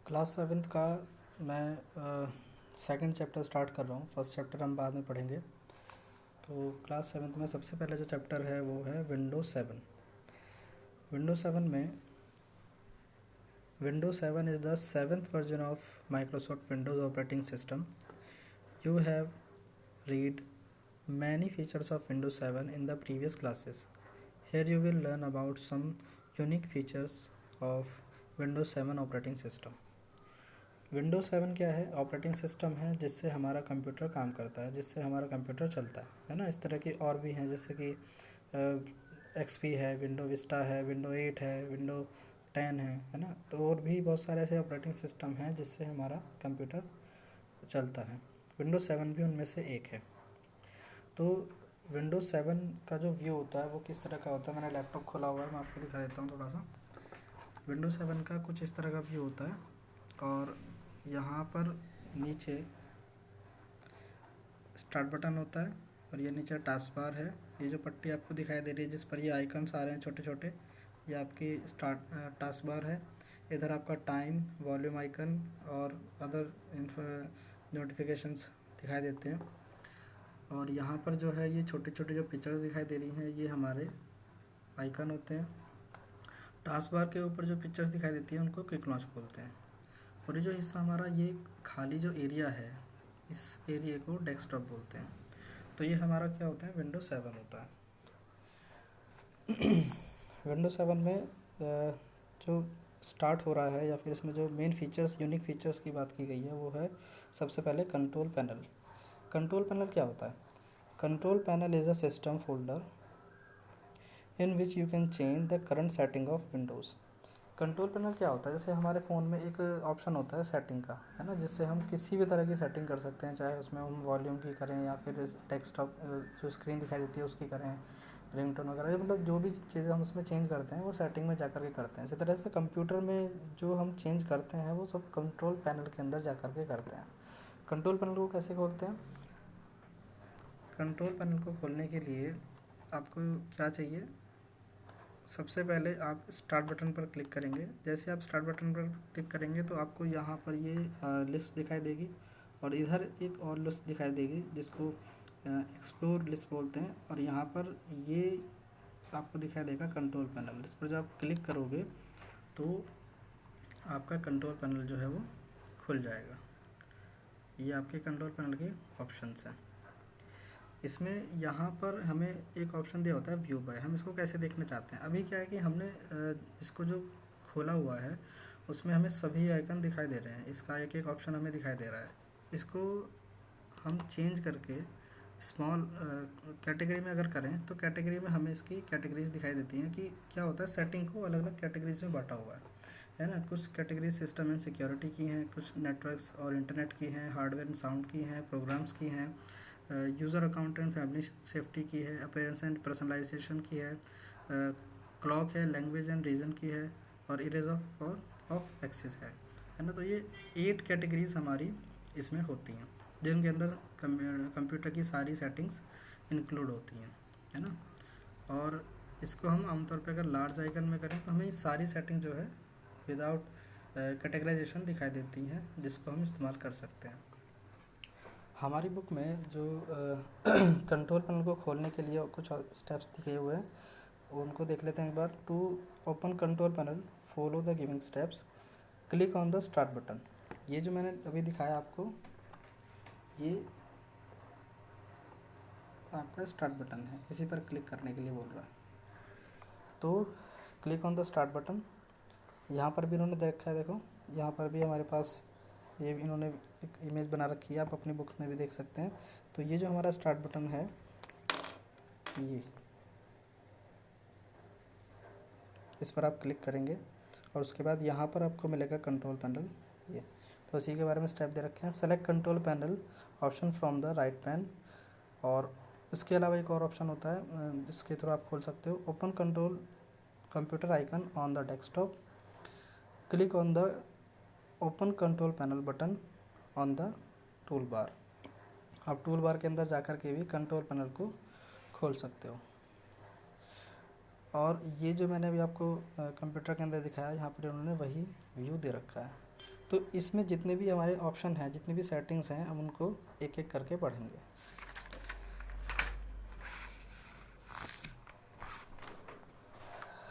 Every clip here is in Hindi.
क्लास सेवन्थ का मैं सेकंड चैप्टर स्टार्ट कर रहा हूँ। फर्स्ट चैप्टर हम बाद में पढ़ेंगे। तो क्लास सेवन्थ में सबसे पहले जो चैप्टर है वो है विंडोज़ 7। विंडोज़ 7 में Windows 7 is the seventh version of Microsoft Windows operating system. You have read many features of Windows 7 in the previous classes. Here you will learn about some unique features of Windows 7 operating system. Windows 7 क्या है? ऑपरेटिंग सिस्टम है जिससे हमारा कंप्यूटर काम करता है, जिससे हमारा कंप्यूटर चलता है ना। इस तरह की और भी हैं, जैसे कि एक्सपी है, विंडो विस्टा है, विंडो 8 है, विंडो 10 है ना। तो और भी बहुत सारे ऐसे ऑपरेटिंग सिस्टम हैं जिससे हमारा कंप्यूटर चलता है। विंडोज़ 7 भी उनमें से एक है। तो विंडोज़ 7 का जो व्यू होता है वो किस तरह का होता है, मैंने लैपटॉप खोला हुआ है, मैं आपको दिखा देता हूँ थोड़ा सा। विंडोज़ 7 का कुछ इस तरह का व्यू होता है और यहाँ पर नीचे स्टार्ट बटन होता है और ये नीचे टास्क बार है। ये जो पट्टी आपको दिखाई दे रही है जिस पर ये आइकन्स आ रहे हैं छोटे छोटे, ये आपकी टास्क बार है। इधर आपका टाइम, वॉल्यूम आइकन और अदर नोटिफिकेशंस दिखाई देते हैं। और यहाँ पर जो है ये छोटे छोटे जो पिक्चर्स दिखाई दे रही हैं ये हमारे आइकन होते हैं। टास्क बार के ऊपर जो पिक्चर्स दिखाई देती है उनको क्विक लॉन्च बोलते हैं। और ये जो हिस्सा हमारा ये खाली जो एरिया है, इस एरिया को डेस्कटॉप बोलते हैं। तो ये हमारा क्या होता है, विंडोज़ 7 होता है। विंडोज़ 7 में जो स्टार्ट हो रहा है या फिर इसमें जो मेन फीचर्स, यूनिक फीचर्स की बात की गई है वो है सबसे पहले कंट्रोल पैनल। कंट्रोल पैनल क्या होता है? Control panel is a system folder in which you can change the current setting of Windows. Control panel क्या होता है? जैसे हमारे फ़ोन में एक ऑप्शन होता है सेटिंग का, है ना, जिससे हम किसी भी तरह की सेटिंग कर सकते हैं, चाहे उसमें हम वॉल्यूम की करें या फिर डेस्कटॉप जो स्क्रीन दिखाई देती है उसकी करें, रिंगटोन वगैरह, मतलब जो भी चीज़ें हम उसमें चेंज करते हैं वो सेटिंग में जा कर के करते हैं। इसी तरह से कंप्यूटर में जो हम चेंज करते हैं वो सब कंट्रोल पैनल के अंदर जा कर के करते हैं। कंट्रोल पैनल को कैसे खोलते हैं? कंट्रोल पैनल को खोलने के लिए आपको क्या चाहिए? सबसे पहले आप स्टार्ट बटन पर क्लिक करेंगे। जैसे आप स्टार्ट बटन पर क्लिक करेंगे तो आपको यहाँ पर ये लिस्ट दिखाई देगी और इधर एक और लिस्ट दिखाई देगी जिसको एक्सप्लोर लिस्ट बोलते हैं। और यहाँ पर ये आपको दिखाई देगा कंट्रोल पैनल। इस पर जब आप क्लिक करोगे तो आपका कंट्रोल पैनल जो है वो खुल जाएगा। ये आपके कंट्रोल पैनल के ऑप्शंस हैं। इसमें यहाँ पर हमें एक ऑप्शन दिया होता है व्यू बाय। हम इसको कैसे देखना चाहते हैं? अभी क्या है कि हमने इसको जो खोला हुआ है उसमें हमें सभी आइकन दिखाई दे रहे हैं। इसका एक एक ऑप्शन हमें दिखाई दे रहा है। इसको हम चेंज करके स्मॉल कैटेगरी में अगर करें तो कैटेगरी में हमें इसकी कैटेगरीज दिखाई देती हैं कि क्या होता है, सेटिंग को अलग अलग कैटेगरीज में बांटा हुआ है ना। कुछ कैटेगरी सिस्टम एंड सिक्योरिटी की हैं, कुछ नेटवर्क्स और इंटरनेट की हैं, हार्डवेयर एंड साउंड की हैं, प्रोग्राम्स की हैं, user account and family safety की है, अपीयरेंस एंड पर्सनलाइजेशन की है, क्लॉक है, लैंग्वेज एंड रीजन की है और इरेज ऑफ एक्सेस है ना। तो ये 8 कैटेगरीज हमारी इसमें होती हैं जिनके अंदर कंप्यूटर की सारी सेटिंग्स इंक्लूड होती हैं, है ना। और इसको हम आमतौर पे अगर लार्ज आइकन में करें तो हमें ये सारी सेटिंग जो है विदाउट कैटेगराइजेशन दिखाई देती हैं, जिसको हम इस्तेमाल कर सकते हैं। हमारी बुक में जो कंट्रोल पैनल को खोलने के लिए कुछ स्टेप्स दिए हुए हैं उनको देख लेते हैं एक बार। To open control panel follow the given steps, click on the start button. ये जो मैंने अभी दिखाया आपको, ये आपका स्टार्ट बटन है, इसी पर क्लिक करने के लिए बोल रहा है। तो click on the start button. यहाँ पर भी इन्होंने दे रखा है, देखो यहाँ पर भी हमारे पास ये भी इन्होंने एक इमेज बना रखी है, आप अपनी बुक में भी देख सकते हैं। तो ये जो हमारा स्टार्ट बटन है, ये इस पर आप क्लिक करेंगे और उसके बाद यहाँ पर आपको मिलेगा कंट्रोल पैनल। ये तो उसी के बारे में स्टेप दे रखे हैं। Select control panel option from the right pan. और इसके अलावा एक और ऑप्शन होता है जिसके थ्रू आप खोल सकते हो। Open control computer icon on the desktop, click on the open control panel button on the tool bar. आप टूल बार के अंदर जाकर के भी कंट्रोल पैनल को खोल सकते हो। और ये जो मैंने अभी आपको कंप्यूटर के अंदर दिखाया, यहाँ पर उन्होंने वही व्यू दे रखा है। तो इसमें जितने भी हमारे ऑप्शन हैं, जितनी भी सेटिंग्स हैं, हम उनको एक एक करके पढ़ेंगे।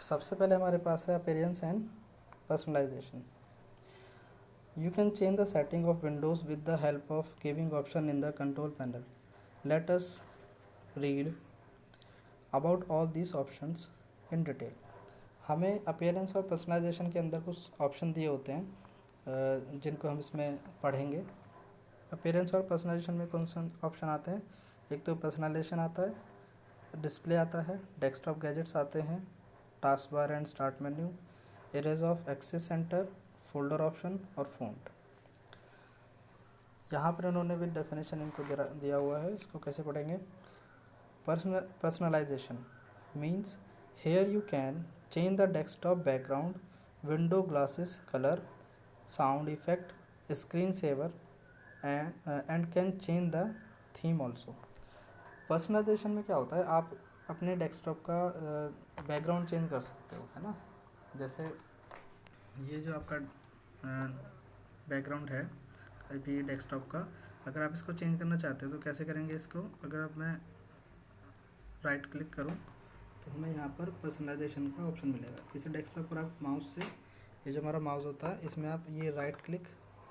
सबसे पहले हमारे पास है appearance and personalization. You can change the setting of windows with the help of giving option in the control panel. Let us read about all these options in detail. हमें अपीयरेंस और पर्सनलाइजेशन के अंदर कुछ ऑप्शन दिए होते हैं जिनको हम इसमें पढ़ेंगे। अपीयरेंस और पर्सनलाइजेशन में कौन से ऑप्शन आते हैं? एक तो पर्सनलाइजेशन आता है, डिस्प्ले आता है, डेस्कटॉप गैजेट्स आते हैं, task bar and start menu, ease of access centre, folder option और फ़ॉन्ट। यहाँ पर उन्होंने भी डेफिनेशन इनको दिया हुआ है, इसको कैसे पढ़ेंगे? Personalization means here you can change the desktop background, window glasses colour, sound effect, screen saver and can change the theme also. Personalization में क्या होता है, आप अपने डेस्कटॉप का बैकग्राउंड चेंज कर सकते हो, है ना। जैसे ये जो आपका बैकग्राउंड है अभी डेस्कटॉप का, अगर आप इसको चेंज करना चाहते हो तो कैसे करेंगे इसको? अगर अब मैं राइट क्लिक करूं तो हमें यहाँ पर पर्सनलाइजेशन का ऑप्शन मिलेगा। किसी डेस्कटॉप पर आप माउस से, ये जो हमारा माउस होता है इसमें आप ये राइट क्लिक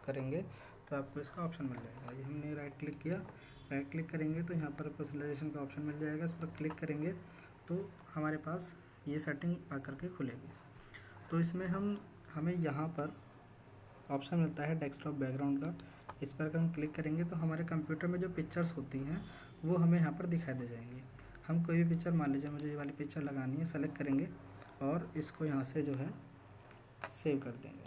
करेंगे तो आपको इसका ऑप्शन मिल जाएगा। ये हमने राइट क्लिक किया, राइट क्लिक करेंगे तो यहाँ पर पर्सनलाइजेशन का ऑप्शन मिल जाएगा। इस पर क्लिक करेंगे तो हमारे पास ये सेटिंग आकर के खुलेगी। तो इसमें हमें यहाँ पर ऑप्शन मिलता है डेस्कटॉप बैकग्राउंड का। इस पर अगर हम क्लिक करेंगे तो हमारे कंप्यूटर में जो पिक्चर्स होती हैं वो हमें यहाँ पर दिखाई दे जाएंगी। हम कोई भी पिक्चर, मान लीजिए मुझे ये वाली पिक्चर लगानी है, सेलेक्ट करेंगे और इसको यहाँ से जो है सेव कर देंगे।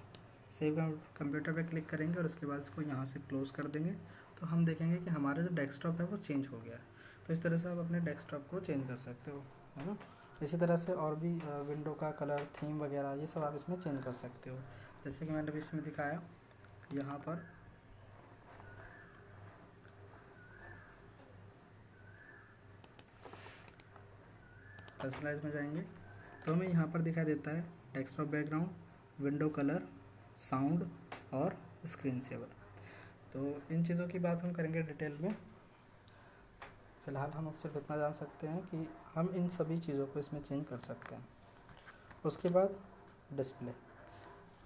सेव कंप्यूटर पे क्लिक करेंगे और उसके बाद इसको यहाँ से क्लोज़ कर देंगे तो हम देखेंगे कि हमारा जो डेस्कटॉप है वो चेंज हो गया है। तो इस तरह से आप अपने डेस्कटॉप को चेंज कर सकते हो, है ना। इसी तरह से और भी विंडो का कलर, थीम वगैरह ये सब आप इसमें चेंज कर सकते हो। जैसे कि मैंने अभी इसमें दिखाया, यहाँ पर पर्सनलाइज में जाएंगे तो हमें यहाँ पर दिखाई देता है desktop background, window colour, sound और स्क्रीन सेवर। तो इन चीज़ों की बात हम करेंगे डिटेल में। फ़िलहाल हम अब सिर्फ इतना जान सकते हैं कि हम इन सभी चीज़ों को इसमें चेंज कर सकते हैं। उसके बाद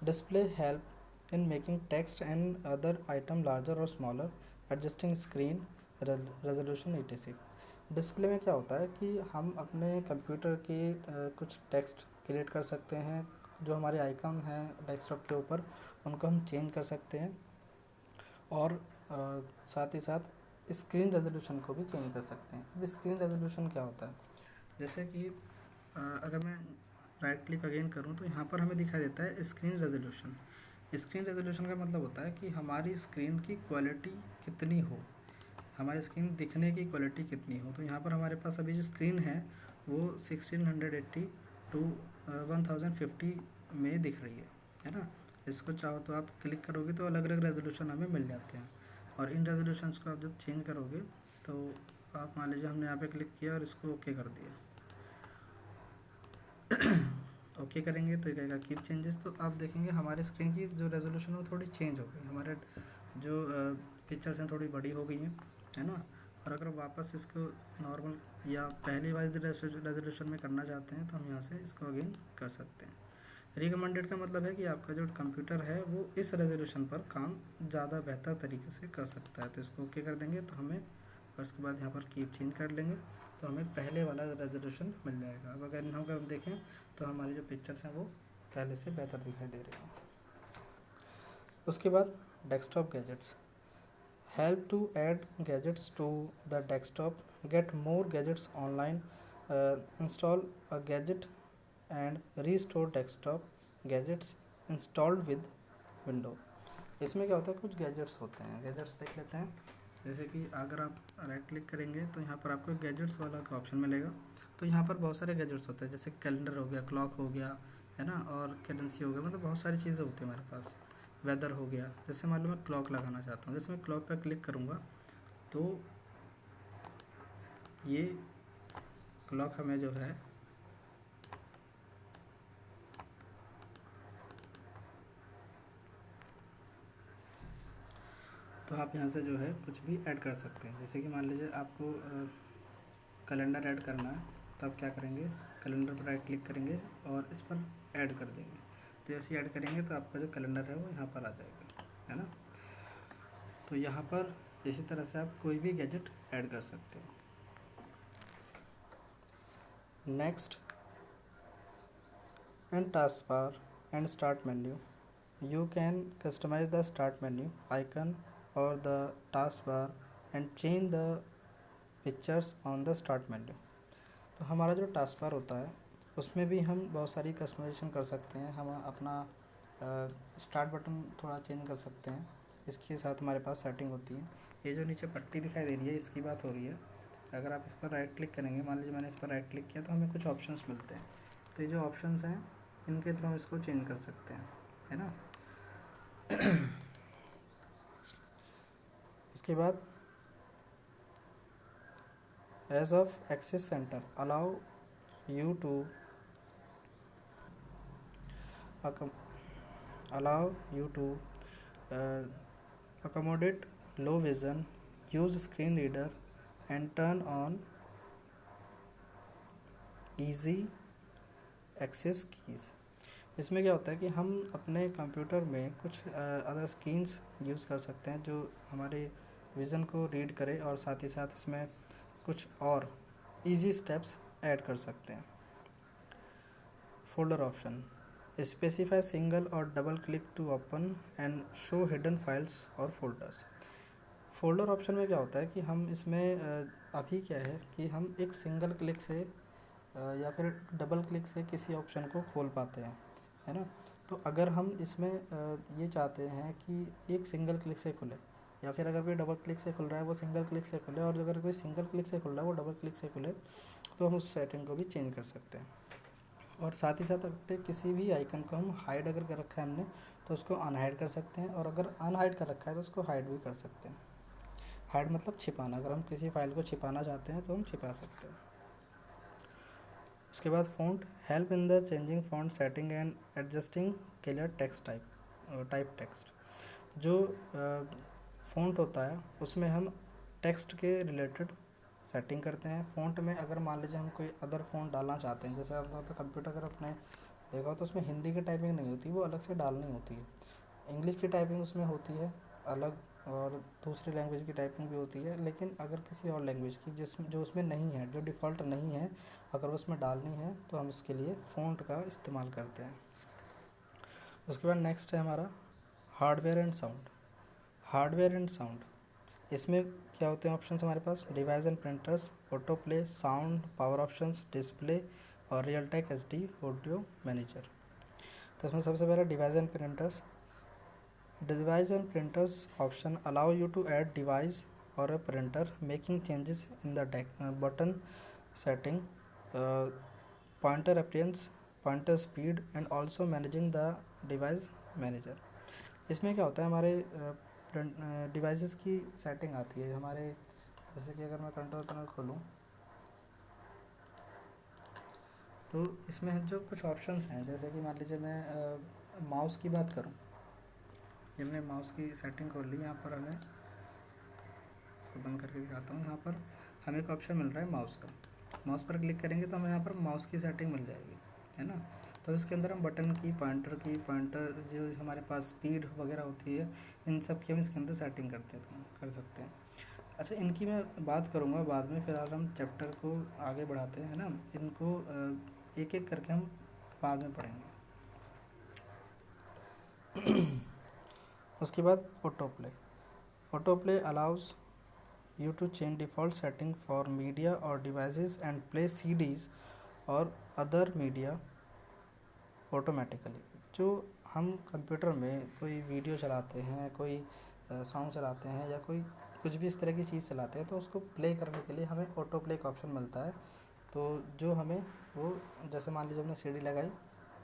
display help in making text and other item larger और smaller, adjusting screen resolution etc। Display में क्या होता है कि हम अपने कंप्यूटर के कुछ टेक्स्ट क्रिएट कर सकते हैं, जो हमारे आइकन हैं डेस्कटॉप के ऊपर उनको हम चेंज कर सकते हैं और साथ ही साथ स्क्रीन रेजोल्यूशन को भी चेंज कर सकते हैं। अब स्क्रीन रेजोल्यूशन क्या होता है? जैसे कि अगर मैं राइट क्लिक अगेन करूं तो यहाँ पर हमें दिखाई देता है स्क्रीन रेजोल्यूशन। स्क्रीन रेजोल्यूशन का मतलब होता है कि हमारी स्क्रीन की क्वालिटी कितनी हो, हमारी स्क्रीन दिखने की क्वालिटी कितनी हो। तो यहाँ पर हमारे पास अभी जो स्क्रीन है वो 1680 टू 1050 में दिख रही है ना। इसको चाहो तो आप क्लिक करोगे तो अलग अलग रेजोल्यूशन हमें मिल जाते हैं और इन रेजोल्यूशंस को आप जब चेंज करोगे तो आप मान लीजिए हमने यहाँ पे क्लिक किया और इसको ओके कर दिया ओके करेंगे तो ये कहेगा कीप चेंजेस। तो आप देखेंगे हमारे स्क्रीन की जो रेजोल्यूशन है वो थोड़ी चेंज हो गई, हमारे जो पिक्चर्स हैं थोड़ी बड़ी हो गई हैं, है ना। और अगर वापस इसको नॉर्मल या पहली वाली रेजोल्यूशन में करना चाहते हैं तो हम यहाँ से इसको अगेन कर सकते हैं। रिकमेंडेड का मतलब है कि आपका जो कंप्यूटर है वो इस रेजोल्यूशन पर काम ज़्यादा बेहतर तरीके से कर सकता है। तो इसको ओके कर देंगे तो हमें, और उसके बाद यहाँ पर कीप चेंज कर लेंगे तो हमें पहले वाला रेजोल्यूशन मिल जाएगा। अब अगर हम देखें तो हमारी जो पिक्चर्स हैं वो पहले से बेहतर दिखाई दे रही हैं। उसके बाद desktop gadgets help to add gadgets to the desktop, get more gadgets online, install a gadget and restore desktop gadgets installed with window. इसमें क्या होता है, कुछ गैजेट्स होते हैं, गैजेट्स देख लेते हैं। जैसे कि अगर आप राइट क्लिक करेंगे तो यहाँ पर आपको गैजेट्स वाला का ऑप्शन मिलेगा। तो यहाँ पर बहुत सारे गैजेट्स होते हैं, जैसे कैलेंडर हो गया, क्लॉक हो गया, है ना, और कैलेंसी हो गया, मतलब बहुत सारी चीज़ें होती हैं हमारे पास। वेदर हो गया, जैसे मान लो मैं क्लॉक लगाना चाहता हूँ, जैसे मैं क्लॉक पर क्लिक करूँगा तो ये क्लॉक हमें जो है तो आप यहाँ से जो है कुछ भी ऐड कर सकते हैं। जैसे कि मान लीजिए आपको कैलेंडर ऐड करना है, तो आप क्या करेंगे, कैलेंडर पर राइट क्लिक करेंगे और इस पर ऐड कर देंगे। तो जैसे ऐड करेंगे तो आपका जो कैलेंडर है वो यहाँ पर आ जाएगा, है ना। तो यहाँ पर इसी तरह से आप कोई भी गैजेट ऐड कर सकते हैं। Next, in taskbar and start menu, you can customize the start menu icon or the taskbar and change the pictures on the start menu। तो हमारा जो टास्क बार होता है उसमें भी हम बहुत सारी कस्टमाइजेशन कर सकते हैं। हम अपना स्टार्ट बटन थोड़ा चेंज कर सकते हैं, इसके साथ हमारे पास सेटिंग होती है। ये जो नीचे पट्टी दिखाई दे रही है इसकी बात हो रही है। अगर आप इस पर राइट क्लिक करेंगे, मान लीजिए मैंने इस पर राइट क्लिक किया तो हमें कुछ ऑप्शंस मिलते हैं। तो ये जो ऑप्शंस हैं इनके थ्रू हम इसको चेंज कर सकते हैं, है ना। इसके बाद ease of access centre allow you to allow you to accommodate low vision, use screen reader and turn on easy access keys। इसमें क्या होता है कि हम अपने कंप्यूटर में कुछ अदर स्क्रीन्स यूज़ कर सकते हैं जो हमारे विज़न को रीड करे और साथ ही साथ इसमें कुछ और इजी स्टेप्स ऐड कर सकते हैं। फोल्डर ऑप्शन, स्पेसिफाई सिंगल और double click to open and show hidden files और फोल्डर्स। फोल्डर ऑप्शन में क्या होता है कि हम इसमें अभी क्या है कि हम एक सिंगल क्लिक से या फिर डबल क्लिक से किसी ऑप्शन को खोल पाते हैं, है ना। तो अगर हम इसमें ये चाहते हैं कि एक सिंगल क्लिक से खुले, या फिर अगर कोई डबल क्लिक से खुल रहा है वो सिंगल क्लिक से खुले, और अगर कोई सिंगल क्लिक से खुल रहा है वो डबल क्लिक से खुले, तो हम उस सेटिंग को भी चेंज कर सकते हैं। और साथ ही साथ अगर किसी भी आइकन को हम हाइड अगर कर रखा है हमने तो उसको अनहाइड कर सकते हैं, और अगर अनहाइड कर रखा है तो उसको हाइड भी कर सकते हैं। हाइड मतलब छिपाना, अगर हम किसी फाइल को छिपाना चाहते हैं तो हम छिपा सकते हैं। उसके बाद font, help in the changing font setting and adjusting clear text type text. जो फ़ॉन्ट होता है उसमें हम टेक्स्ट के रिलेटेड सेटिंग करते हैं। फ़ॉन्ट में अगर मान लीजिए हम कोई अदर फ़ॉन्ट डालना चाहते हैं, जैसे आप कंप्यूटर अगर अपने देखा हो तो उसमें हिंदी की टाइपिंग नहीं होती, वो अलग से डालनी होती है। इंग्लिश की टाइपिंग उसमें होती है अलग, और दूसरी लैंग्वेज की टाइपिंग भी होती है। लेकिन अगर किसी और लैंग्वेज की जो उसमें नहीं है, जो डिफ़ॉल्ट नहीं है, अगर उसमें डालनी है तो हम इसके लिए फ़ॉन्ट का इस्तेमाल करते हैं। उसके बाद नेक्स्ट है हमारा hardware and sound. Hardware and sound, इसमें क्या होते हैं ऑप्शंस हमारे पास, device and printers, auto play, sound, power options, display और real time HD audio manager. तो इसमें सबसे पहले device and printers. Device and printers option allow you to add device और a printer, making changes in the button setting, pointer appearance, pointer speed and also managing the device manager. इसमें क्या होता है, हमारे डिवाइसेस की सेटिंग आती है हमारे, जैसे कि अगर मैं कंट्रोल पैनल खोलूँ तो इसमें जो कुछ ऑप्शंस हैं, जैसे कि मान लीजिए मैं माउस की बात करूँ, ये मैंने माउस की सेटिंग खोल ली। यहाँ पर हमें इसको बंद करके दिखाता हूँ। यहाँ पर हमें एक ऑप्शन मिल रहा है माउस का। माउस पर क्लिक करेंगे तो हमें यहाँ पर माउस की सेटिंग मिल जाएगी, है ना। तो इसके अंदर हम बटन की, पॉइंटर जो हमारे पास स्पीड वगैरह होती है, इन सब की हम इसके अंदर सेटिंग कर सकते हैं। अच्छा, इनकी मैं बात करूँगा बाद में, फिलहाल हम चैप्टर को आगे बढ़ाते हैं, ना। इनको एक एक करके हम बाद में पढ़ेंगे। उसके बाद auto play allows you to change default setting for media or devices and play CDs और other media automatically। जो हम कंप्यूटर में कोई वीडियो चलाते हैं, कोई सॉन्ग चलाते हैं, या कोई कुछ भी इस तरह की चीज़ चलाते हैं, तो उसको प्ले करने के लिए हमें ऑटो प्ले का ऑप्शन मिलता है। तो जो हमें वो, जैसे मान लीजिए हमने CD लगाई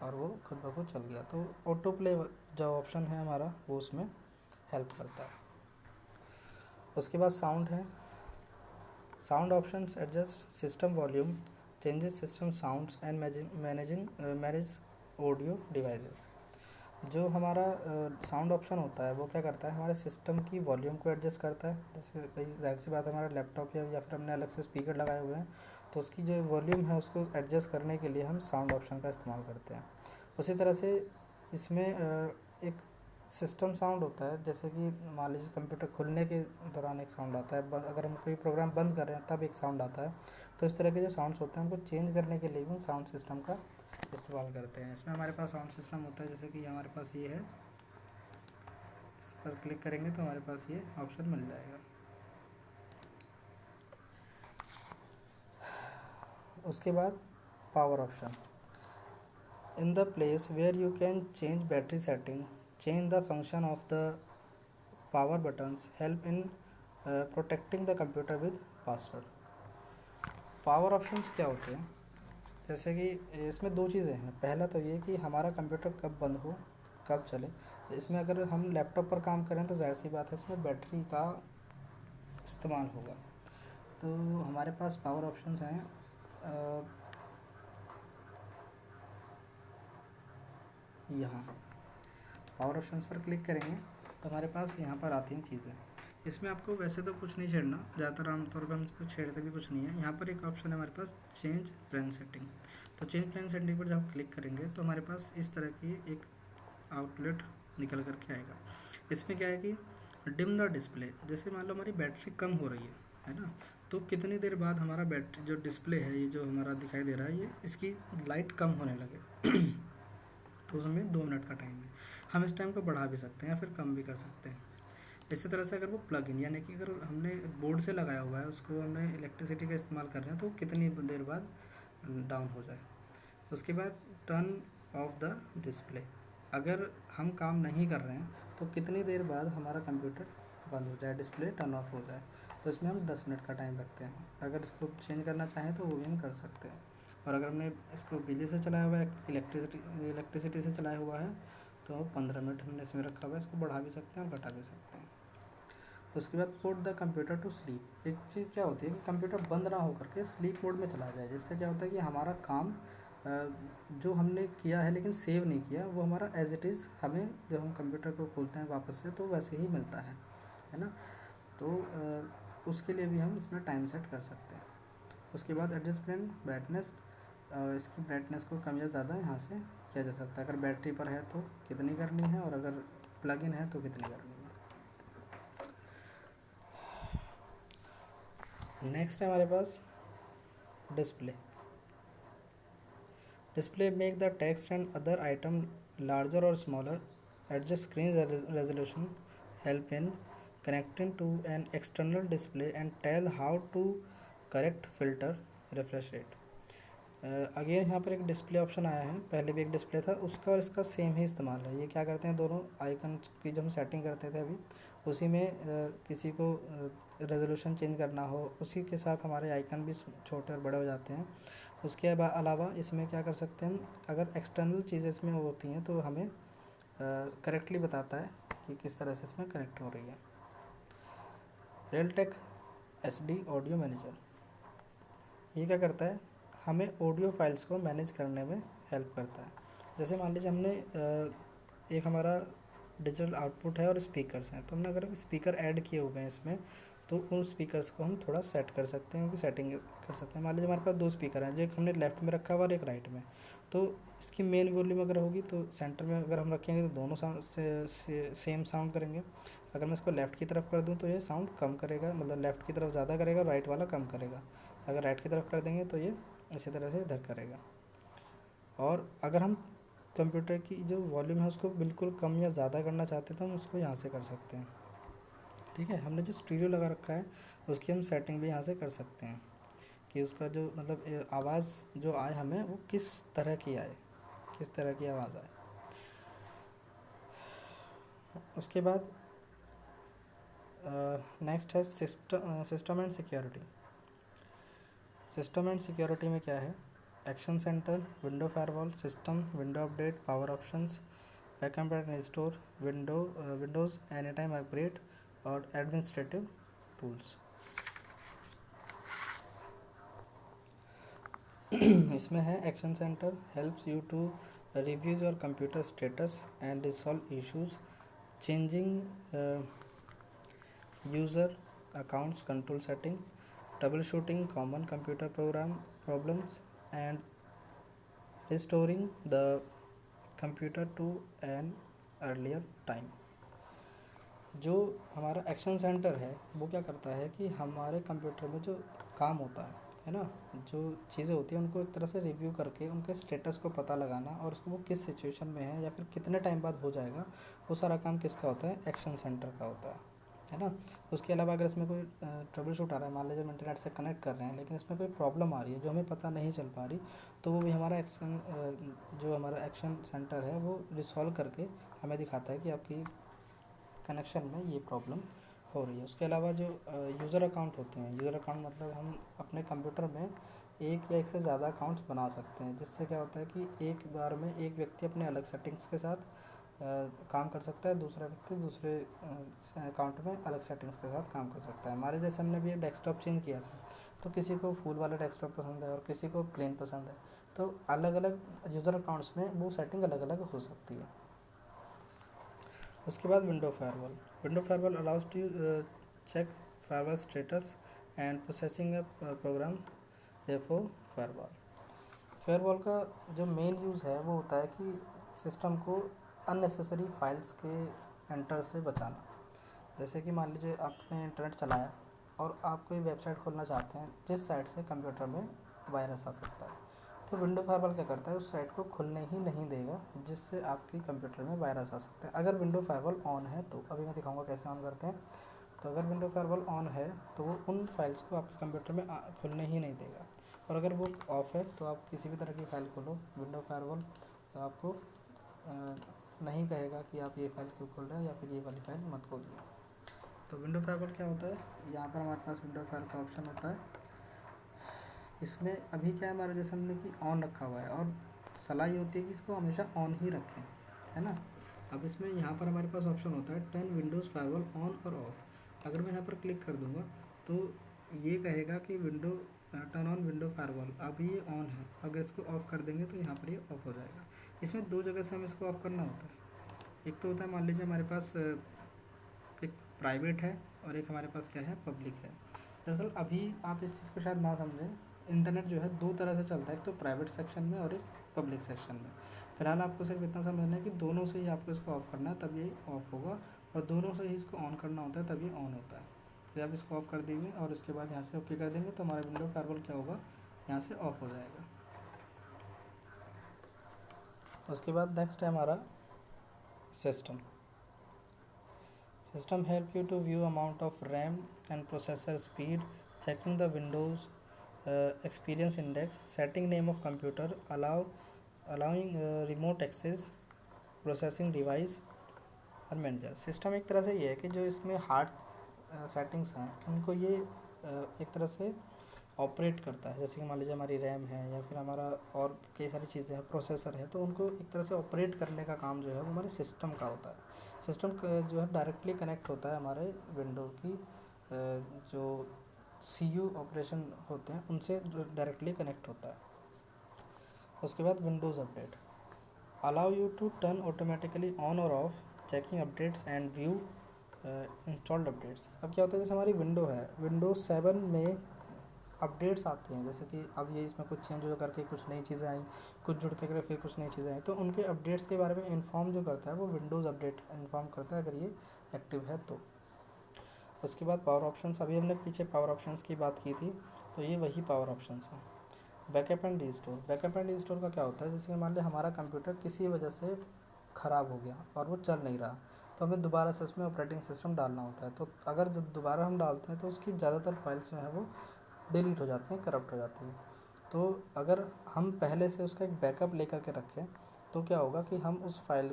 और वो खुद ब खुद चल गया, तो ऑटो प्ले जो ऑप्शन है हमारा वो उसमें हेल्प करता है। उसके बाद साउंड है। Sound options adjust system volume, changes system sounds and manage audio devices. जो हमारा साउंड ऑप्शन होता है वो क्या करता है, हमारे सिस्टम की वॉल्यूम को एडजस्ट करता है। जैसे कई जाहिर सी बात है, हमारा लैपटॉप या फिर हमने अलग से स्पीकर लगाए हुए हैं, तो उसकी जो वॉल्यूम है उसको एडजस्ट करने के लिए हम साउंड ऑप्शन का इस्तेमाल करते हैं। उसी तरह से इसमें एक सिस्टम साउंड होता है, जैसे कि मान लीजिए कंप्यूटर खुलने के दौरान एक साउंड आता है, अगर हम कोई प्रोग्राम बंद कर रहे हैं तब एक साउंड आता है। तो इस तरह के जो साउंड्स होते हैं उनको चेंज करने के लिए भी हम साउंड सिस्टम का इस्तेमाल करते हैं। इसमें हमारे पास साउंड सिस्टम होता है, जैसे कि हमारे पास ये है, इस पर क्लिक करेंगे तो हमारे पास ये ऑप्शन मिल जाएगा। उसके बाद power option, in the place where you can change battery setting, change the function of the power buttons, help in protecting the computer with password. Power options क्या होते हैं, जैसे कि इसमें दो चीज़ें हैं। पहला तो ये कि हमारा कंप्यूटर कब बंद हो, कब चले। इसमें अगर हम लैपटॉप पर काम करें तो जाहिर सी बात है इसमें बैटरी का इस्तेमाल होगा। तो हमारे पास पावर ऑप्शंस हैं, यहाँ पावर ऑप्शंस पर क्लिक करेंगे तो हमारे पास यहाँ पर आती हैं चीज़ें। इसमें आपको वैसे तो कुछ नहीं छेड़ना, ज़्यादातर आमतौर पर हम इसको छेड़ते भी कुछ नहीं है। यहाँ पर एक ऑप्शन है हमारे पास, चेंज प्लान सेटिंग। तो चेंज प्लान सेटिंग पर जब आप क्लिक करेंगे तो हमारे पास इस तरह की एक आउटलेट निकल करके आएगा। इसमें क्या है कि डिम द डिस्प्ले, जैसे मान लो हमारी बैटरी कम हो रही है ना, तो कितनी देर बाद हमारा बैटरी जो डिस्प्ले है, ये जो हमारा दिखाई दे रहा है, ये इसकी लाइट कम होने लगे तो उसमें 2 मिनट का टाइम है। हम इस टाइम को बढ़ा भी सकते हैं या फिर कम भी कर सकते हैं। इसी तरह से अगर वो प्लग इन, यानी कि अगर हमने बोर्ड से लगाया हुआ है, उसको हमने इलेक्ट्रिसिटी का इस्तेमाल कर रहे हैं, तो कितनी देर बाद डाउन हो जाए। उसके बाद टर्न ऑफ द डिस्प्ले, अगर हम काम नहीं कर रहे हैं तो कितनी देर बाद हमारा कंप्यूटर बंद हो जाए, डिस्प्ले टर्न ऑफ हो जाए। तो इसमें हम 10 मिनट का टाइम रखते हैं। अगर इसको चेंज करना चाहें तो वो भी हम कर सकते हैं। और अगर हमने इसको बिजली से चलाया हुआ है, इलेक्ट्रिसिटी से चलाया हुआ है, तो 15 मिनट हमने इसमें रखा हुआ है। इसको बढ़ा भी सकते हैं और घटा भी सकते हैं। उसके बाद put the computer to sleep. एक चीज़ क्या होती है कि कंप्यूटर बंद ना होकर के स्लीप मोड में चला जाए, जिससे क्या होता है कि हमारा काम जो हमने किया है लेकिन सेव नहीं किया, वो हमारा एज इट इज़ हमें जब हम कंप्यूटर को खोलते हैं वापस से तो वैसे ही मिलता है ना। तो उसके लिए भी हम इसमें टाइम सेट कर सकते हैं। उसके बाद एडजस्टमेंट ब्राइटनेस, इसकी ब्राइटनेस को कम या ज़्यादा यहाँ से किया जा सकता है। अगर बैटरी पर है तो कितनी करनी है, और अगर प्लग इन है तो कितनी करनी है। नेक्स्ट है हमारे पास display. Display make the text and other item larger और smaller, adjust screen resolution, help in connecting to an external display and tell how to correct filter refresh rate. Again यहाँ पर एक डिस्प्ले ऑप्शन आया है, पहले भी एक डिस्प्ले था, उसका और इसका सेम ही इस्तेमाल है। ये क्या करते हैं, दोनों आइकन की जो हम सेटिंग करते थे अभी, उसी में किसी को रेजोल्यूशन चेंज करना हो, उसी के साथ हमारे आइकन भी छोटे और बड़े हो जाते हैं। उसके अलावा इसमें क्या कर सकते हैं, अगर एक्सटर्नल चीज़ें इसमें होती हैं तो हमें करेक्टली बताता है कि किस तरह से इसमें कनेक्ट हो रही है। रेलटेक HD ऑडियो मैनेजर, ये क्या करता है, हमें ऑडियो फाइल्स को मैनेज करने में हेल्प करता है। जैसे मान लीजिए हमने एक हमारा डिजिटल आउटपुट है और स्पीकर्स हैं, तो हमने अगर स्पीकर ऐड किए हुए हैं इसमें, तो उन स्पीकर्स को हम थोड़ा सेट कर सकते हैं, उनकी सेटिंग कर सकते हैं। मान लीजिए हमारे पास 2 स्पीकर हैं, जो एक हमने लेफ्ट में रखा हुआ और एक राइट में, तो इसकी मेन वॉल्यूम अगर होगी तो सेंटर में अगर हम रखेंगे तो दोनों साउंड सेम साउंड करेंगे। अगर मैं इसको लेफ़्ट की तरफ कर दूं तो ये साउंड कम करेगा, मतलब लेफ़्ट की तरफ ज़्यादा करेगा, राइट वाला कम करेगा। अगर राइट की तरफ कर देंगे तो ये इसी तरह से इधर करेगा। और अगर हम कंप्यूटर की जो वॉल्यूम है उसको बिल्कुल कम या ज़्यादा करना चाहते हैं तो हम उसको यहाँ से कर सकते हैं। ठीक है, हमने जो स्टीरियो लगा रखा है उसकी हम सेटिंग भी यहाँ से कर सकते हैं कि उसका जो मतलब आवाज़ जो आए हमें वो किस तरह की आए, किस तरह की आवाज़ आए। उसके बाद नेक्स्ट है system and security. System and security में क्या है, action centre, window firewall, system, window update, power options, backup and restore, windows any time upgrade और एडमिनिस्ट्रेटिव टूल्स। इसमें है action centre helps you to reviews your computer status and resolve issues, changing user accounts control setting, troubleshooting common computer program problems, and restoring the computer to an earlier time। जो हमारा एक्शन सेंटर है वो क्या करता है कि हमारे कंप्यूटर में जो काम होता है ना, जो चीज़ें होती हैं उनको एक तरह से रिव्यू करके उनके स्टेटस को पता लगाना और उसको वो किस सिचुएशन में है या फिर कितने टाइम बाद हो जाएगा, वो सारा काम किसका होता है, एक्शन सेंटर का होता है ना। उसके अलावा अगर इसमें कोई ट्रबल शूट आ रहा है, मान लीजिए हम इंटरनेट से कनेक्ट कर रहे हैं लेकिन इसमें कोई प्रॉब्लम आ रही है जो हमें पता नहीं चल पा रही, तो वो भी हमारा एक्शन जो हमारा एक्शन सेंटर है वो रिसॉल्व करके हमें दिखाता है कि आपकी कनेक्शन में ये प्रॉब्लम हो रही है। उसके अलावा जो यूज़र अकाउंट होते हैं, यूज़र अकाउंट मतलब हम अपने कंप्यूटर में एक या एक से ज़्यादा अकाउंट्स बना सकते हैं, जिससे क्या होता है कि एक बार में एक व्यक्ति अपने अलग सेटिंग्स के साथ काम कर सकता है, दूसरा व्यक्ति दूसरे अकाउंट में अलग सेटिंग्स के साथ काम कर सकता है। हमारे जैसे हमने भी डेस्कटॉप चेंज किया था, तो किसी को फुल वाला डेस्कटॉप पसंद है और किसी को प्लेन पसंद है, तो अलग अलग यूज़र अकाउंट्स में वो सेटिंग अलग अलग हो सकती है। उसके बाद window firewall. Window firewall allows to check firewall status and processing a program therefore firewall. Firewall का जो मेन यूज़ है वो होता है कि सिस्टम को अननेसेसरी फाइल्स के एंटर से बचाना। जैसे कि मान लीजिए आपने इंटरनेट चलाया और आप कोई वेबसाइट खोलना चाहते हैं जिस साइट से कंप्यूटर में वायरस आ सकता है, तो विंडो फायरवॉल क्या करता है, उस साइट को खुलने ही नहीं देगा जिससे आपकी कंप्यूटर में वायरस आ सकता है। अगर विंडो फायरवॉल ऑन है तो अभी मैं दिखाऊंगा कैसे ऑन करते हैं। तो अगर विंडो फायरवॉल ऑन है तो वो उन फाइल्स को आपके कंप्यूटर में खुलने ही नहीं देगा, और अगर वो ऑफ़ है तो आप किसी भी तरह की फ़ाइल खोलो विंडो फायरवॉल तो आपको नहीं कहेगा कि आप ये फ़ाइल क्यों खोल रहे हो या फिर ये वाली फ़ाइल मत खोलिए। तो विंडो फायरवॉल क्या होता है, यहाँ पर हमारे पास विंडो फायर का ऑप्शन होता है। इसमें अभी क्या है, हमारे जैसे हमने कि ऑन रखा हुआ है और सलाह ये होती है कि इसको हमेशा ऑन ही रखें, है ना। अब इसमें यहाँ पर हमारे पास ऑप्शन होता है टर्न विंडोज़ फायरवॉल ऑन और ऑफ। अगर मैं यहाँ पर क्लिक कर दूँगा तो ये कहेगा कि window turn on window firewall, अभी ये ऑन है, अगर इसको ऑफ़ कर देंगे तो यहाँ पर ये ऑफ़ हो जाएगा। इसमें दो जगह से हमें इसको ऑफ़ करना होता है। एक तो होता है मान लीजिए हमारे पास एक प्राइवेट है और एक हमारे पास क्या है, पब्लिक है। दरअसल अभी आप इस चीज़ को शायद ना समझें, इंटरनेट जो है दो तरह से चलता है, एक तो प्राइवेट सेक्शन में और एक पब्लिक सेक्शन में। फ़िलहाल आपको सिर्फ इतना समझना है कि दोनों से ही आपको इसको ऑफ़ करना है तब ये ऑफ़ होगा, और दोनों से ही इसको ऑन करना होता है तब ये ऑन होता है। तो आप इसको ऑफ़ कर देंगे और उसके बाद यहाँ से ओके कर देंगे तो हमारा विंडो फायरवॉल क्या होगा, यहाँ से ऑफ़ हो जाएगा। उसके बाद नेक्स्ट है हमारा system. System help you to view amount of RAM and processor speed, checking the Windows experience index, setting name of computer, allowing remote access, processing device और मैनेजर। सिस्टम एक तरह से ये है कि जो इसमें हार्ड सेटिंग्स हैं उनको ये एक तरह से ऑपरेट करता है। जैसे कि मान लीजिए हमारी रैम है या फिर हमारा और कई सारी चीज़ें हैं, प्रोसेसर है, तो उनको एक तरह से ऑपरेट करने का काम जो है वो हमारे सिस्टम का होता है। सिस्टम जो है डायरेक्टली कनेक्ट होता है हमारे विंडो की जो सीयू ऑपरेशन होते हैं उनसे डायरेक्टली कनेक्ट होता है। उसके बाद Windows update allow you to turn automatically on और off, checking updates and view installed updates. अब क्या होता है, जैसे हमारी विंडो है, विंडोज़ 7 में अपडेट्स आते हैं, जैसे कि अब ये इसमें कुछ चेंज हो करके कुछ नई चीज़ें आई, कुछ जुड़ के फिर कुछ नई चीज़ें आई, तो उनके अपडेट्स के बारे में इन्फॉर्म जो करता है वो विंडोज़ अपडेट इन्फॉर्म करता है अगर ये एक्टिव है तो। उसके बाद पावर ऑप्शंस, अभी हमने पीछे पावर ऑप्शंस की बात की थी, तो ये वही पावर ऑप्शंस हैं। Backup and restore. Backup and restore का क्या होता है, जैसे मान लीजिए हमारा कंप्यूटर किसी वजह से ख़राब हो गया और वो चल नहीं रहा, तो हमें दोबारा से उसमें ऑपरेटिंग सिस्टम डालना होता है। तो अगर जब दोबारा हम डालते हैं तो उसकी ज़्यादातर फाइल्स जो है वो डिलीट हो जाती हैं, करप्ट हो जाती हैं। तो अगर हम पहले से उसका एक बैकअप लेकर के रखें तो क्या होगा कि हम उस फाइल,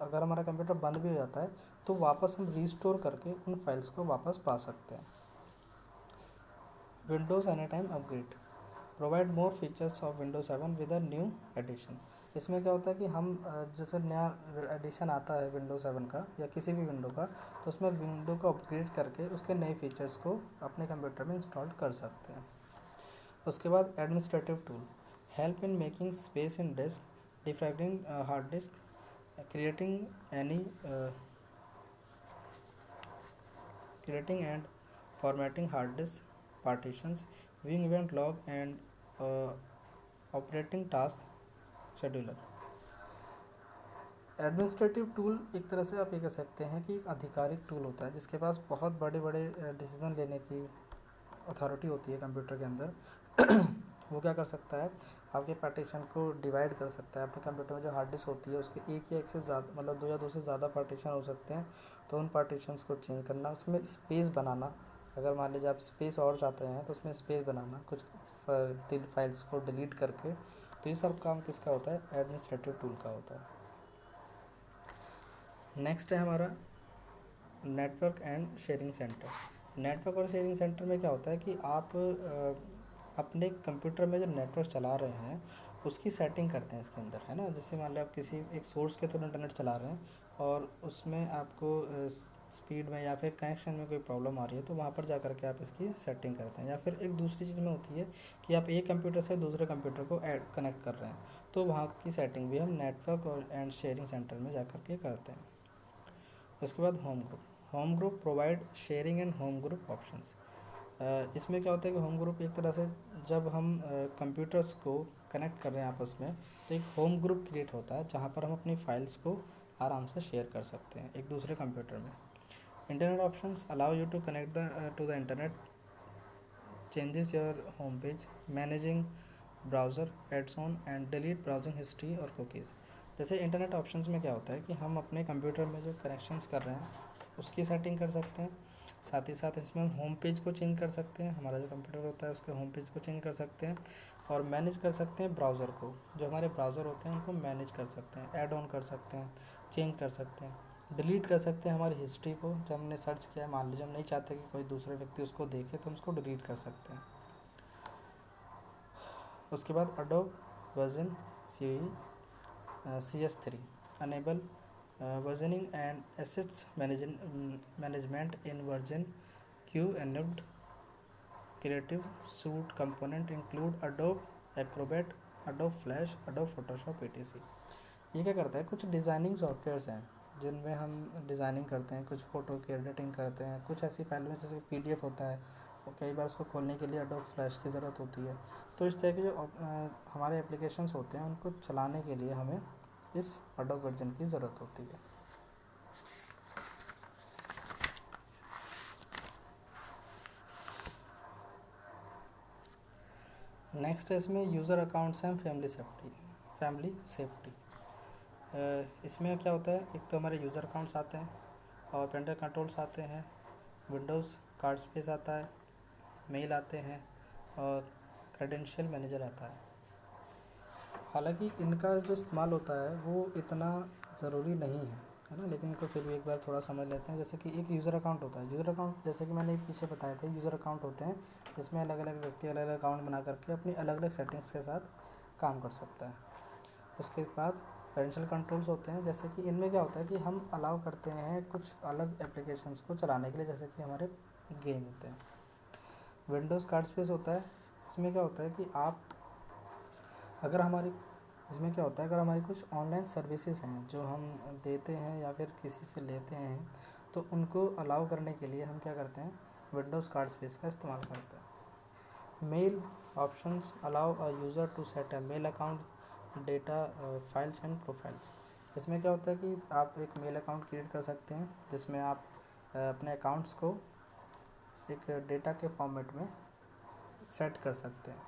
अगर हमारा कंप्यूटर बंद भी हो जाता है तो वापस हम रीस्टोर करके उन फाइल्स को वापस पा सकते हैं। Windows any time upgrade provide more features of windows 7 with a new edition. इसमें क्या होता है कि हम जैसे नया एडिशन आता है विंडोज 7 का या किसी भी विंडो का, तो उसमें विंडो को अपग्रेड करके उसके नए फीचर्स को अपने कंप्यूटर में इंस्टॉल कर सकते हैं। उसके बाद administrative tool help in making space in disk, defracting hard disk, creating any creating and formatting hard disk partitions, viewing event log and uh, operating task scheduler. Administrative tool एक तरह से आप ये कह सकते हैं कि एक आधिकारिक टूल होता है जिसके पास बहुत बड़े बड़े डिसीजन लेने की अथॉरिटी होती है कंप्यूटर के अंदर। वो क्या कर सकता है, आपके पार्टीशन को डिवाइड कर सकता है। आपके कंप्यूटर में जो हार्ड डिस्क होती है उसके एक या एक से ज़्यादा मतलब 2 या 2 से ज़्यादा पार्टीशन हो सकते हैं, तो उन पार्टीशंस को चेंज करना, उसमें स्पेस बनाना। अगर मान लीजिए आप स्पेस और चाहते हैं तो उसमें स्पेस बनाना, कुछ फाइल्स को डिलीट करके। तो ये सब काम किसका होता है, एडमिनिस्ट्रेटिव टूल का होता है। नेक्स्ट है हमारा network and sharing centre. Network और शेयरिंग सेंटर में क्या होता है कि आप अपने कंप्यूटर में जो नेटवर्क चला रहे हैं उसकी सेटिंग करते हैं इसके अंदर, है ना। जैसे मान लो आप किसी एक सोर्स के थ्रू इंटरनेट चला रहे हैं और उसमें आपको स्पीड में या फिर कनेक्शन में कोई प्रॉब्लम आ रही है, तो वहाँ पर जा कर के आप इसकी सेटिंग करते हैं। या फिर एक दूसरी चीज़ में होती है कि आप एक कंप्यूटर से दूसरे कंप्यूटर को कनेक्ट कर रहे हैं, तो वहाँ की सेटिंग भी हम नेटवर्क और एंड शेयरिंग सेंटर में जा कर के करते हैं। उसके बाद home group provide sharing and home group options. इसमें क्या होता है कि होम ग्रुप एक तरह से जब हम कंप्यूटर्स को कनेक्ट कर रहे हैं आपस में, तो एक होम ग्रुप क्रिएट होता है जहाँ पर हम अपनी फाइल्स को आराम से शेयर कर सकते हैं एक दूसरे कंप्यूटर में। Internet options allow you to connect to the internet, changes your home page, managing browser adds on and delete browsing history और कुकीज़। जैसे इंटरनेट ऑप्शंस में क्या होता है कि हम अपने कंप्यूटर में जो कनेक्शंस कर रहे हैं उसकी सेटिंग कर सकते हैं। साथ ही साथ इसमें हम होम पेज को चेंज कर सकते हैं, हमारा जो कंप्यूटर होता है उसके होम पेज को चेंज कर सकते हैं, और मैनेज कर सकते हैं ब्राउज़र को। जो हमारे ब्राउज़र होते हैं उनको मैनेज कर सकते हैं, ऐड ऑन कर सकते हैं, चेंज कर सकते हैं, डिलीट कर सकते हैं हमारी हिस्ट्री को। जब हमने सर्च किया, मान लीजिए हम नहीं चाहते कि कोई दूसरे व्यक्ति उसको देखे, तो हम उसको डिलीट कर सकते हैं। उसके बाद Adobe version CS3 enable versioning and assets management in version Q enabled creative suite component include Adobe Acrobat, Adobe Flash, Adobe Photoshop etc. ये क्या करता है, कुछ डिज़ाइनिंग सॉफ्टवेयर्स हैं जिनमें हम डिज़ाइनिंग करते हैं, कुछ फ़ोटो की एडिटिंग करते हैं, कुछ ऐसी फाइल में जैसे PDF होता है और कई बार उसको खोलने के लिए Adobe Flash की ज़रूरत होती है। तो इस तरह के जो हमारे एप्लीकेशंस होते हैं उनको चलाने के लिए हमें इस Adobe वर्जन की ज़रूरत होती है। नेक्स्ट है इसमें user accounts and family safety. इसमें क्या होता है, एक तो हमारे यूज़र अकाउंट्स आते हैं और पेरेंटल कंट्रोल्स आते हैं, विंडोज़ कार्ड स्पेस आता है, मेल आते हैं और क्रेडेंशियल मैनेजर आता है। हालांकि इनका जो इस्तेमाल होता है वो इतना ज़रूरी नहीं है ना, लेकिन इनको फिर भी एक बार थोड़ा समझ लेते हैं। जैसे कि एक यूज़र अकाउंट होता है, यूज़र अकाउंट जैसे कि मैंने पीछे बताए थे, यूज़र अकाउंट होते हैं जिसमें अलग अलग व्यक्ति अलग अलग अकाउंट बना करके अपनी अलग अलग सेटिंग्स के साथ काम कर सकता है। उसके बाद पेरेंटल कंट्रोल्स होते हैं, जैसे कि इनमें क्या होता है कि हम अलाउ करते हैं कुछ अलग एप्लीकेशंस को चलाने के लिए, जैसे कि हमारे गेम होते हैं। विंडोज़ कार्ड स्पेस होता है, इसमें क्या होता है कि आप अगर हमारी इसमें क्या होता है, अगर हमारी कुछ ऑनलाइन सर्विसेज हैं जो हम देते हैं या फिर किसी से लेते हैं, तो उनको अलाउ करने के लिए हम क्या करते हैं, विंडोज़ कार्ड स्पेस का इस्तेमाल करते हैं। Mail options allow a user to set a mail account, data files and profiles. इसमें क्या होता है कि आप एक मेल अकाउंट क्रिएट कर सकते हैं जिसमें आप अपने अकाउंट्स को एक डेटा के फॉर्मेट में सेट कर सकते हैं।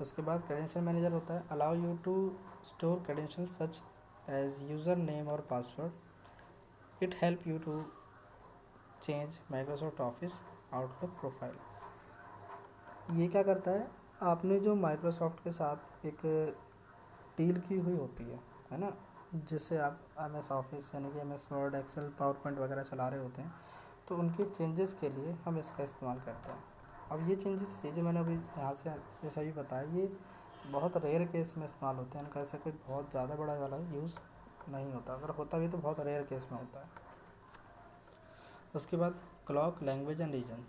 उसके बाद क्रेडेंशियल मैनेजर होता है, allow you to store credential such as user name और password, it help you to change Microsoft Office Outlook profile. ये क्या करता है, आपने जो माइक्रोसॉफ्ट के साथ एक डील की हुई होती है ना, जिससे आप MS ऑफिस यानी कि MS Word, Excel, PowerPoint वगैरह चला रहे होते हैं, तो उनके चेंजेस के लिए हम इसका इस्तेमाल करते हैं। अब ये चेंजेस ये जो मैंने अभी यहाँ से जैसा भी बताया, ये बहुत रेयर केस में इस्तेमाल होते हैं, इनका ऐसा कोई बहुत ज़्यादा बड़ा वाला यूज़ नहीं होता, अगर होता भी तो बहुत रेयर केस में होता है। उसके बाद क्लॉक, लैंग्वेज एंड रीजन।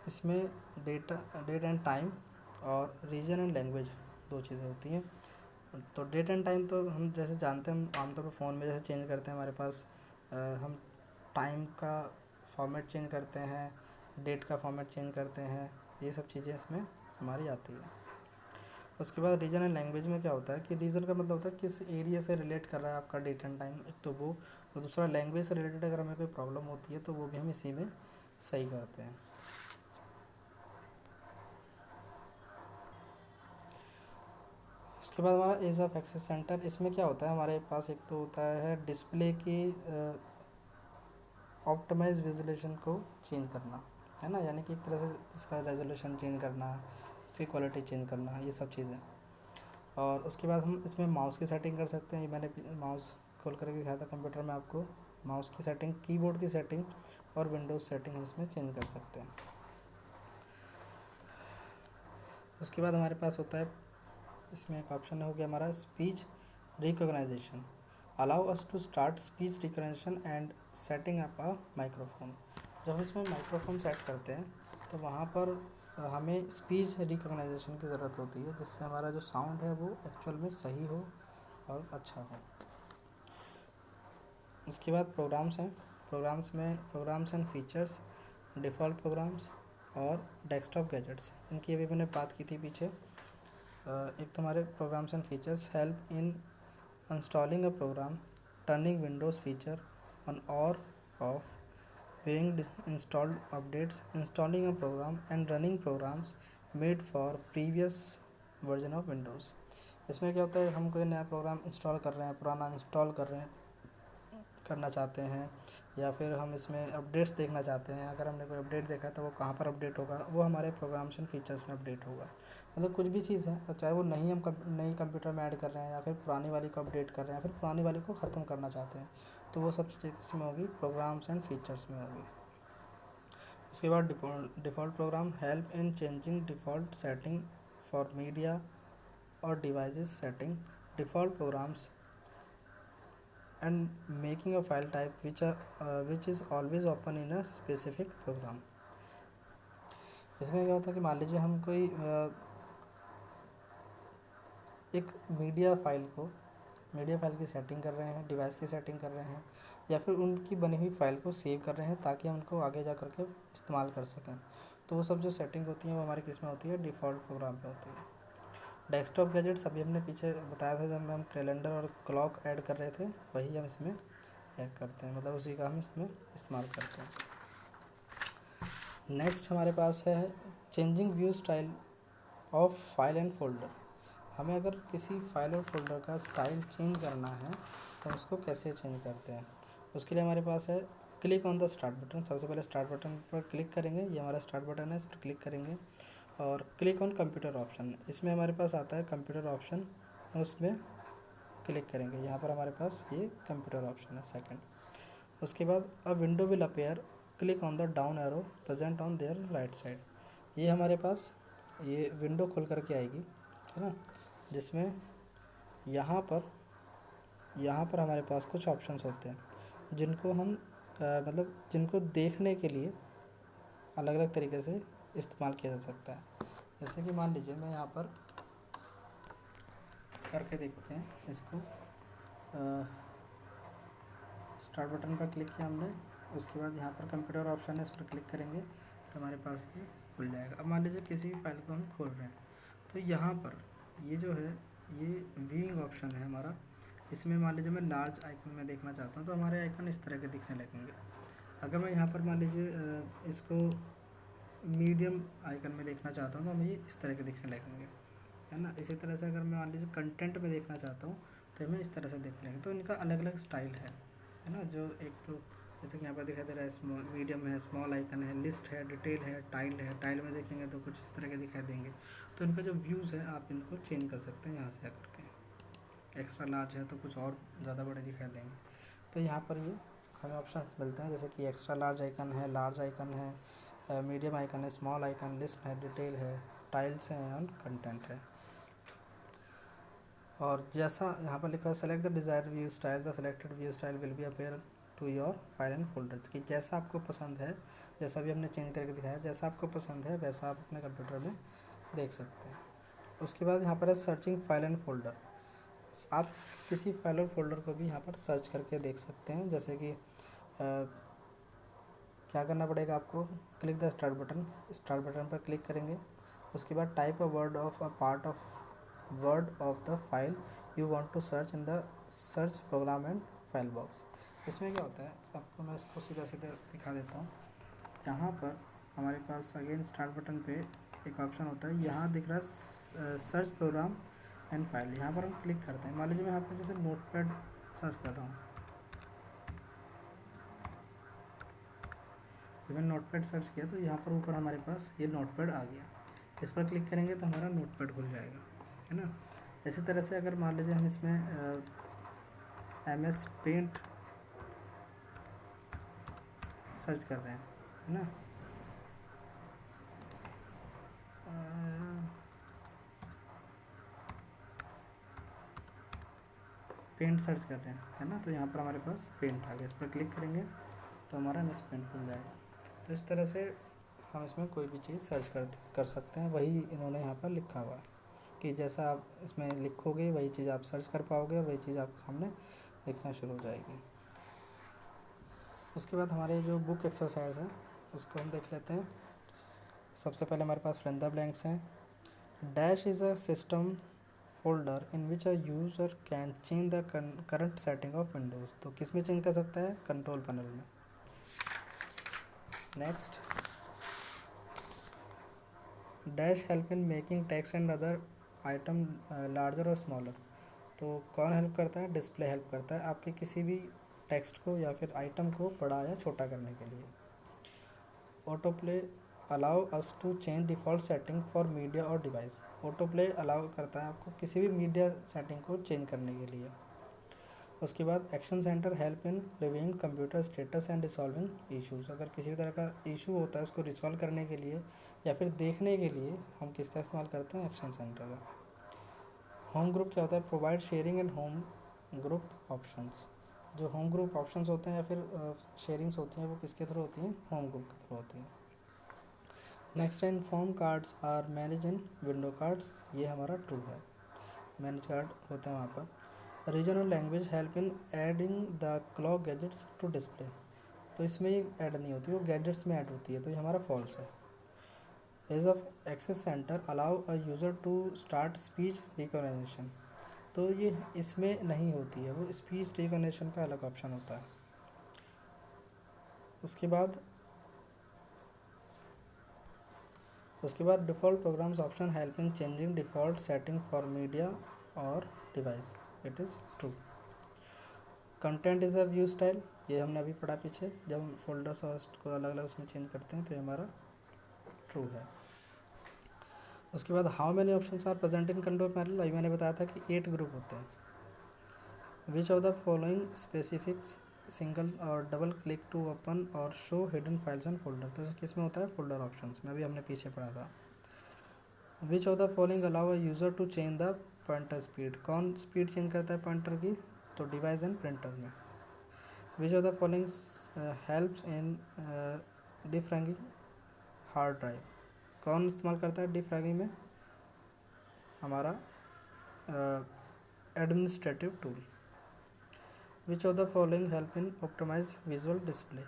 इसमें डेट एंड टाइम और रीजन एंड लैंग्वेज दो चीज़ें होती हैं। तो डेट एंड टाइम तो हम जैसे जानते हैं, हम आमतौर पर फ़ोन में जैसे चेंज करते हैं, हमारे पास हम टाइम का फॉर्मेट चेंज करते हैं, डेट का फॉर्मेट चेंज करते हैं, ये सब चीज़ें इसमें हमारी आती है। उसके बाद रीजन एंड लैंग्वेज में क्या होता है कि रीजन का मतलब होता है किस एरिया से रिलेट कर रहा है आपका डेट एंड टाइम, एक तो वो, और दूसरा लैंग्वेज से रिलेटेड अगर हमें कोई प्रॉब्लम होती है तो वो भी हम इसी में सही करते हैं। उसके बाद हमारा एज ऑफ एक्सेस सेंटर, इसमें क्या होता है हमारे पास, एक तो होता है डिस्प्ले की ऑप्टिमाइज विजुलेशन को चेंज करना, है ना, यानी कि एक तरह से इसका रेजोल्यूशन चेंज करना, इसकी क्वालिटी चेंज करना, ये सब चीज़ें। और उसके बाद हम इसमें माउस की सेटिंग कर सकते हैं। ये मैंने माउस खोल करके दिखाया था कंप्यूटर में आपको, माउस की सेटिंग, कीबोर्ड की सेटिंग और विंडोज़ सेटिंग हम इसमें चेंज कर सकते हैं। उसके बाद हमारे पास होता है, इसमें एक ऑप्शन हो गया हमारा speech recognition, allow us to start speech recognition and setting up a microphone. जब इसमें माइक्रोफोन सेट करते हैं तो वहाँ पर हमें स्पीच रिकॉग्नाइजेशन की ज़रूरत होती है, जिससे हमारा जो साउंड है वो एक्चुअल में सही हो और अच्छा हो। उसके बाद प्रोग्राम्स हैं, प्रोग्राम्स में programs and features, default programs और डेस्कटॉप गैजेट्स, इनकी अभी मैंने बात की थी पीछे। एक तो हमारे programs and features, help in installing a program, turning windows feature on और off, viewing installed updates, installing a program and running programs made for previous version of Windows। इसमें क्या होता है, हम कोई नया प्रोग्राम इंस्टॉल कर रहे हैं, पुराना इंस्टॉल कर रहे हैं, करना चाहते हैं, या फिर हम इसमें अपडेट्स देखना चाहते हैं। अगर हमने कोई अपडेट देखा तो वो कहाँ पर अपडेट होगा, वो हमारे प्रोग्राम्स एंड फीचर्स में अपडेट होगा। मतलब कुछ भी चीज़ है, चाहे वो नई हम नई कंप्यूटर में ऐड कर रहे हैं या फिर पुरानी वाली को अपडेट कर रहे हैं या फिर पुरानी वाली को ख़त्म करना चाहते हैं, तो वो सब चीज़ें इसमें होगी, प्रोग्राम्स एंड फीचर्स में होगी। उसके बाद default program, help in changing default setting for media और devices setting, default programs and making a file type which is always open in a specific program. इसमें क्या होता है कि मान लीजिए हम कोई एक मीडिया फाइल की सेटिंग कर रहे हैं, डिवाइस की सेटिंग कर रहे हैं, या फिर उनकी बनी हुई फ़ाइल को सेव कर रहे हैं ताकि हम उनको आगे जा कर के इस्तेमाल कर सकें, तो वो सब जो सेटिंग होती है वो हमारे किस में होती है, डिफ़ॉल्ट प्रोग्राम पे होती है। डेस्कटॉप गैजेट्स अभी हमने पीछे बताया था, जब हम कैलेंडर और क्लॉक ऐड कर रहे थे, वही हम इसमें ऐड करते हैं, मतलब उसी का हम इसमें इस्तेमाल करते हैं। नेक्स्ट हमारे पास है changing view style of file and folder. हमें अगर किसी फाइल और फोल्डर का स्टाइल चेंज करना है तो उसको कैसे चेंज करते हैं, उसके लिए हमारे पास है click on the start button. सबसे पहले स्टार्ट बटन पर क्लिक करेंगे, ये हमारा स्टार्ट बटन है, इस पर क्लिक करेंगे और क्लिक ऑन कंप्यूटर ऑप्शन, इसमें हमारे पास आता है कंप्यूटर ऑप्शन, उसमें क्लिक करेंगे, यहाँ पर हमारे पास ये कंप्यूटर ऑप्शन है सेकंड। उसके बाद अ window will appear, click on the down arrow present on their right side, ये हमारे पास ये विंडो खोल करके आएगी, है ना, जिसमें यहाँ पर हमारे पास कुछ ऑप्शंस होते हैं जिनको हम मतलब जिनको देखने के लिए अलग अलग तरीके से इस्तेमाल किया जा सकता है। जैसे कि मान लीजिए मैं यहाँ पर करके देखते हैं इसको, स्टार्ट बटन पर क्लिक किया हमने, उसके बाद यहाँ पर कंप्यूटर ऑप्शन है, इस पर क्लिक करेंगे तो हमारे पास ये खुल जाएगा। अब मान लीजिए किसी भी फाइल को हम खोल रहे हैं तो यहाँ पर ये जो है ये व्यूइंग ऑप्शन है हमारा, इसमें मान लीजिए मैं लार्ज आइकन में देखना चाहता हूँ तो हमारे आइकन इस तरह के दिखने लगेंगे। अगर मैं यहाँ पर मान लीजिए इसको मीडियम आइकन में देखना चाहता हूँ तो हमें ये इस तरह के दिखने लगेंगे, है ना। इसी तरह से अगर मैं मान लीजिए कंटेंट में देखना चाहता हूँ तो हमें इस तरह से दिखने लगेंगे। तो इनका अलग अलग स्टाइल है ना, जो एक तो जैसे कि यहाँ पर दिखाई दे रहा है स्मॉल, मीडियम है, स्मॉल आइकन है, लिस्ट है, डिटेल है, टाइल में देखेंगे तो कुछ इस तरह के दिखाई देंगे। तो इनका जो व्यूज़ है आप इनको चेंज कर सकते हैं यहाँ से आकर के। एक्स्ट्रा लार्ज है तो कुछ और ज़्यादा बड़े दिखाई देंगे, तो यहाँ पर ये हमें ऑप्शन मिलते हैं, जैसे कि एक्स्ट्रा लार्ज आइकन है, लार्ज आइकन है, मीडियम आइकन है, स्मॉल आइकन, लिस्ट है, डिटेल है, टाइल्स हैं और कंटेंट है। और जैसा यहाँ पर लिखा है select the desired view style, the selected view style will be appear to your file and folders, कि जैसा आपको पसंद है, जैसा भी हमने चेंज करके दिखाया, जैसा आपको पसंद है वैसा आप अपने कंप्यूटर में देख सकते हैं। उसके बाद यहाँ पर है सर्चिंग फाइल एंड फोल्डर। आप किसी फाइल और फोल्डर को भी यहाँ पर सर्च करके देख सकते हैं। जैसे कि क्या करना पड़ेगा आपको, क्लिक द स्टार्ट बटन पर क्लिक करेंगे। उसके बाद type a word of a part of word of the file you want to search in the search program and file box. इसमें क्या होता है, आपको मैं इसको सीधा सीधा दिखा देता हूँ। यहाँ पर हमारे पास अगेन स्टार्ट बटन पे एक ऑप्शन होता है, यहाँ दिख रहा है सर्च प्रोग्राम एंड फाइल। यहाँ पर हम क्लिक करते हैं। मान लीजिए मैं यहाँ पर जैसे नोटपैड सर्च कर रहा हूँ, जब मैंने नोटपैड सर्च किया तो यहाँ पर ऊपर हमारे पास ये नोटपैड आ गया। इस पर क्लिक करेंगे तो हमारा नोटपैड खुल जाएगा, है ना। इसी तरह से अगर मान लीजिए हम इसमें MS पेंट सर्च कर रहे हैं, है ना, पेंट सर्च कर रहे हैं, है ना, तो यहाँ पर हमारे पास पेंट आ गया। इस पर क्लिक करेंगे तो हमारा MS पेंट खुल जाएगा। तो इस तरह से हम इसमें कोई भी चीज़ सर्च कर सकते हैं। वही इन्होंने यहाँ पर लिखा हुआ है कि जैसा आप इसमें लिखोगे वही चीज़ आप सर्च कर पाओगे और वही चीज़ आपके सामने दिखना शुरू हो जाएगी। उसके बाद हमारे जो बुक एक्सरसाइज है उसको हम देख लेते हैं। सबसे पहले हमारे पास फिल इन द ब्लैंक्स हैं। Dash is a system folder in which a user can change the current setting of Windows. तो किस में चेंज कर सकता है, कंट्रोल पैनल में। Next, dash help in making text and other item larger और स्मॉलर। तो कौन हेल्प करता है, डिस्प्ले हेल्प करता है आपके किसी भी टेक्स्ट को या फिर आइटम को बड़ा या छोटा करने के लिए। Auto play allow us to change default setting for media और डिवाइस। ऑटो प्ले अलाउ करता है आपको किसी भी मीडिया सेटिंग को चेंज करने के लिए। उसके बाद action centre help in reviewing computer status and resolving issues. अगर किसी भी तरह का इशू होता है उसको रिसॉल्व करने के लिए या फिर देखने के लिए हम किसका इस्तेमाल करते हैं, एक्शन सेंटर का। होम ग्रुप क्या होता है, provide sharing and home group options. जो होम ग्रुप ऑप्शंस होते हैं या फिर शेयरिंग्स होती हैं वो किसके थ्रू होती हैं, होम ग्रुप के थ्रू होती हैं। नेक्स्ट है inform cards are manage in window cards. ये हमारा ट्रू है, मैनेज कार्ड होते हैं वहाँ पर। Regional language help in adding the clock gadgets to display. तो इसमें ये ऐड नहीं होती, वो गैजेट्स में ऐड होती है, तो ये हमारा फॉल्स है। Ease of access centre allow a user to start speech recognition. तो ये इसमें नहीं होती है, वो स्पीच रिकॉग्निशन का अलग ऑप्शन होता है। उसके बाद default programs option help in changing default setting for media और device. It is true. Content is a view style, ये हमने अभी पढ़ा पीछे, जब हम फोल्डर्स और को अलग अलग उसमें चेंज करते हैं तो ये हमारा ट्रू है। उसके बाद how many options are present in control panel. अभी मैंने बताया था कि 8 ग्रुप होते हैं। Which of the following specifics single और डबल क्लिक टू ओपन और show hidden files and folder. तो किस में होता है, फोल्डर ऑप्शंस में, अभी हमने पीछे पढ़ा था। Which of the following allow a user to change the pointer speed. कौन स्पीड चेंज करता है पॉइंटर की, तो डिवाइस एंड प्रिंटर में। Which of the following helps in defragging hard drive. कौन इस्तेमाल करता है डिफ्रैगिंग में, हमारा administrative tool. Which of the following help in optimize visual display.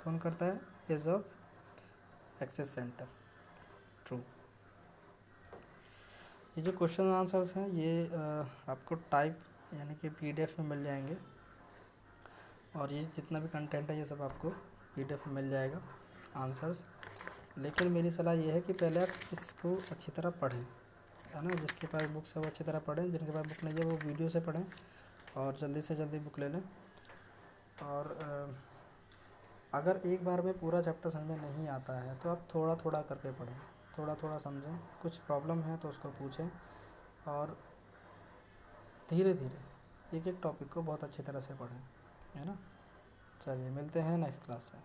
कौन करता है, ease of access center. True. ये जो क्वेश्चन आंसर्स हैं ये आपको टाइप यानी कि PDF में मिल जाएंगे, और ये जितना भी कंटेंट है ये सब आपको PDF में मिल जाएगा आंसर्स। लेकिन मेरी सलाह ये है कि पहले आप इसको अच्छी तरह पढ़ें, है ना। जिसके पास बुक्स है वो अच्छी तरह पढ़ें, जिनके पास बुक नहीं है वो वीडियो से पढ़ें और जल्दी से जल्दी बुक ले लें। और अगर एक बार में पूरा चैप्टर समझ में नहीं आता है तो आप थोड़ा थोड़ा करके पढ़ें, थोड़ा थोड़ा समझें। कुछ प्रॉब्लम है तो उसको पूछें और धीरे धीरे एक एक टॉपिक को बहुत अच्छी तरह से पढ़ें, है ना। चलिए मिलते हैं नेक्स्ट क्लास में।